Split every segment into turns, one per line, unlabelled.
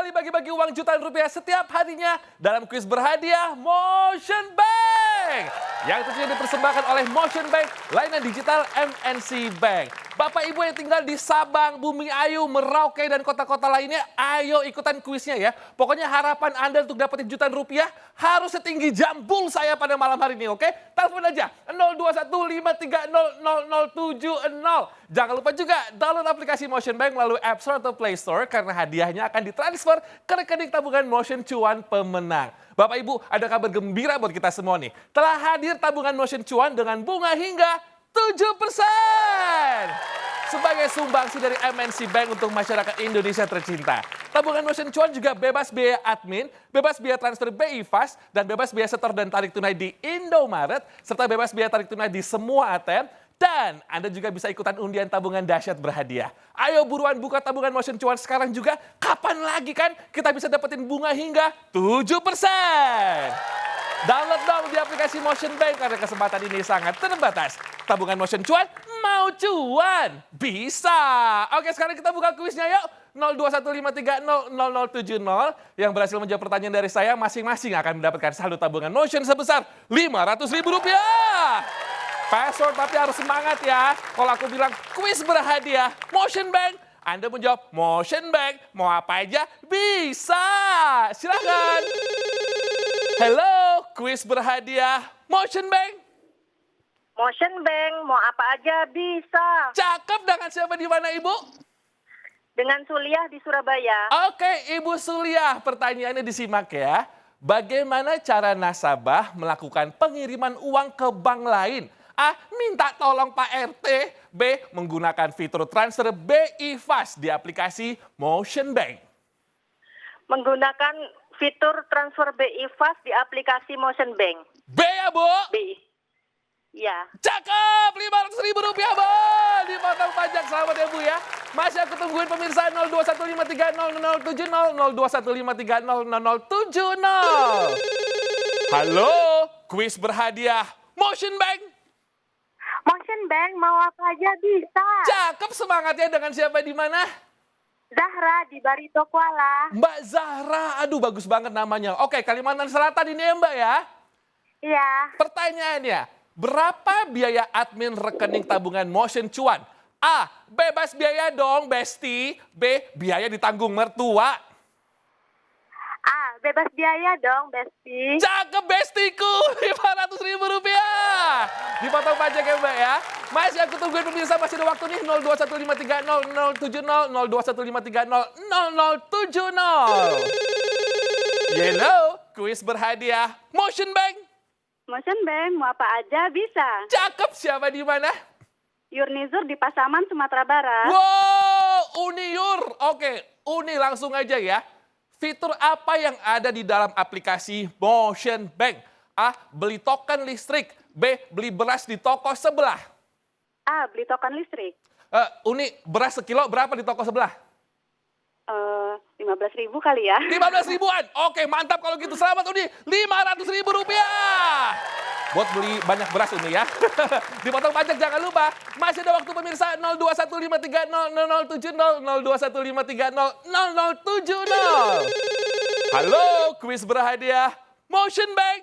kembali bagi-bagi uang jutaan rupiah setiap harinya dalam kuis berhadiah Motion Bank. Yang tentunya dipersembahkan oleh Motion Bank, layanan digital MNC Bank. Bapak Ibu yang tinggal di Sabang, Bumi Ayu, Merauke, dan kota-kota lainnya, ayo ikutan kuisnya ya. Pokoknya harapan Anda untuk dapetin jutaan rupiah harus setinggi jambul saya pada malam hari ini, oke? Telepon aja 0215300070. Jangan lupa juga download aplikasi Motion Bank melalui App Store atau Play Store karena hadiahnya akan ditransfer ke rekening tabungan Motion Cuan pemenang. Bapak Ibu, ada kabar gembira buat kita semua nih. Telah hadir tabungan Motion Cuan dengan bunga hingga 7% sebagai sumbangsi dari MNC Bank untuk masyarakat Indonesia tercinta. Tabungan Motion Cuan juga bebas biaya admin, bebas biaya transfer BI Fast, dan bebas biaya setor dan tarik tunai di Indomaret, serta bebas biaya tarik tunai di semua ATM. Dan Anda juga bisa ikutan undian tabungan dahsyat berhadiah. Ayo buruan buka tabungan Motion Cuan sekarang juga. Kapan lagi kan kita bisa dapetin bunga hingga 7%? Download dong di aplikasi Motion Bank karena kesempatan ini sangat terbatas. Tabungan Motion Cuan, mau cuan? Bisa! Oke, sekarang kita buka kuisnya yuk. 0215300070 yang berhasil menjawab pertanyaan dari saya masing-masing akan mendapatkan saldo tabungan Motion sebesar Rp500.000. Password tapi harus semangat ya. Kalau aku bilang kuis berhadiah Motion Bank, Anda menjawab Motion Bank, mau apa aja bisa. Silakan. Hello, kuis berhadiah Motion Bank.
Motion Bank, mau apa aja bisa.
Cakep, dengan siapa di mana Ibu?
Dengan Suliah di Surabaya.
Oke, Ibu Suliah, pertanyaannya disimak ya. Bagaimana cara nasabah melakukan pengiriman uang ke bank lain? A. Minta tolong Pak RT. B. Menggunakan fitur transfer BI Fast di aplikasi Motion Bank.
Menggunakan fitur transfer BI Fast di aplikasi Motion Bank.
B ya, Bu?
B. Ya.
Cakep, Rp500.000, Bu. Dipotong pajak, selamat ya, Bu ya. Masih aku tungguin pemirsa 0215300070, 0215300070. Halo, kuis berhadiah Motion Bank.
Motion Bank, mau apa aja bisa.
Cakep, semangatnya, dengan siapa di mana?
Zahra di Barito Kuala.
Mbak Zahra, aduh bagus banget namanya. Oke, Kalimantan Selatan ini ya Mbak ya.
Iya.
Pertanyaannya, berapa biaya admin rekening tabungan Motion Cuan? A. Bebas biaya dong, Besti. B. Biaya ditanggung mertua.
A. Bebas biaya dong, Besti.
Cakep, Bestiku. Rp500.000. Dipotong pajak ya Mbak ya. Masih aku tungguin pemirsa, masih ada waktu nih. 0215300070, 0215300070. Hello, kuis berhadiah Motion Bank.
Motion Bank, mau apa aja bisa.
Cakep, siapa di mana?
Yurnizur di Pasaman, Sumatera Barat.
Wow, Uniur. Oke, Uni langsung aja ya. Fitur apa yang ada di dalam aplikasi Motion Bank? A. Beli token listrik. B. Beli beras di toko sebelah.
A. Beli token listrik.
Uni, beras sekilo berapa di toko sebelah?
15.000 kali ya.
15.000-an. Oke, mantap kalau gitu. Selamat Uni, Rp500.000. Buat beli banyak beras Uni ya. Dipotong pajak jangan lupa. Masih ada waktu pemirsa 0215300070, 0215300070. Halo, kuis berhadiah Motion Bank.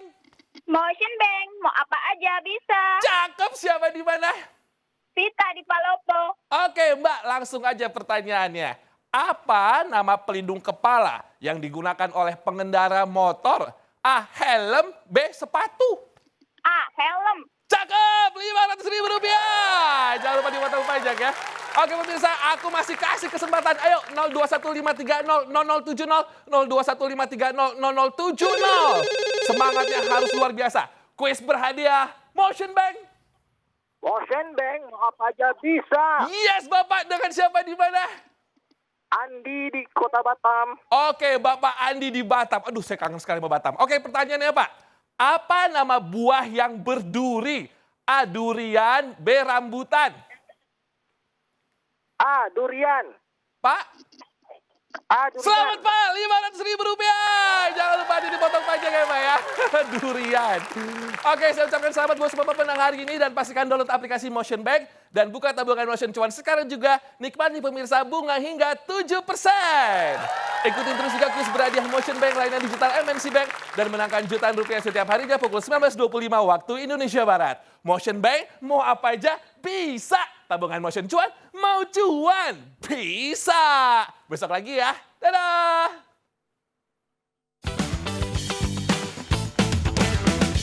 Motion Bank, mau apa aja bisa.
Cakep, siapa di mana?
Vita di Palopo.
Oke Mbak, langsung aja pertanyaannya. Apa nama pelindung kepala yang digunakan oleh pengendara motor? A. Helm. B. Sepatu.
A. Helm.
Cakep, Rp500.000. Jangan lupa dipotong pajak ya. Oke pemirsa, aku masih kasih kesempatan. Ayo 0215300070, 0215300070. Semangatnya harus luar biasa. Kuis berhadiah Motion Bank.
Motion Bank, mau apa aja bisa.
Yes Bapak, dengan siapa di mana?
Andi di Kota Batam.
Oke, Bapak Andi di Batam. Aduh, saya kangen sekali sama Batam. Oke, pertanyaannya Pak. Apa nama buah yang berduri? A. Durian. B. Rambutan.
A. Durian.
Pak?
A. Durian.
Selamat Pak, Rp500.000. Jangan lupa dipotong pajak ya Pak ya. Durian. Oke, saya ucapkan selamat buat semua pemenang hari ini dan pastikan download aplikasi Motion Bank dan buka tabungan Motion Cuan sekarang juga. Nikmati pemirsa bunga hingga 7%. Ikutin terus juga kuis berhadiah Motion Bank layanan digital MNC Bank dan menangkan jutaan rupiah setiap harinya pukul 19.25 waktu Indonesia Barat. Motion Bank mau apa aja bisa. Tabungan Motion cuan mau cuan bisa. Besok lagi ya. Dadah.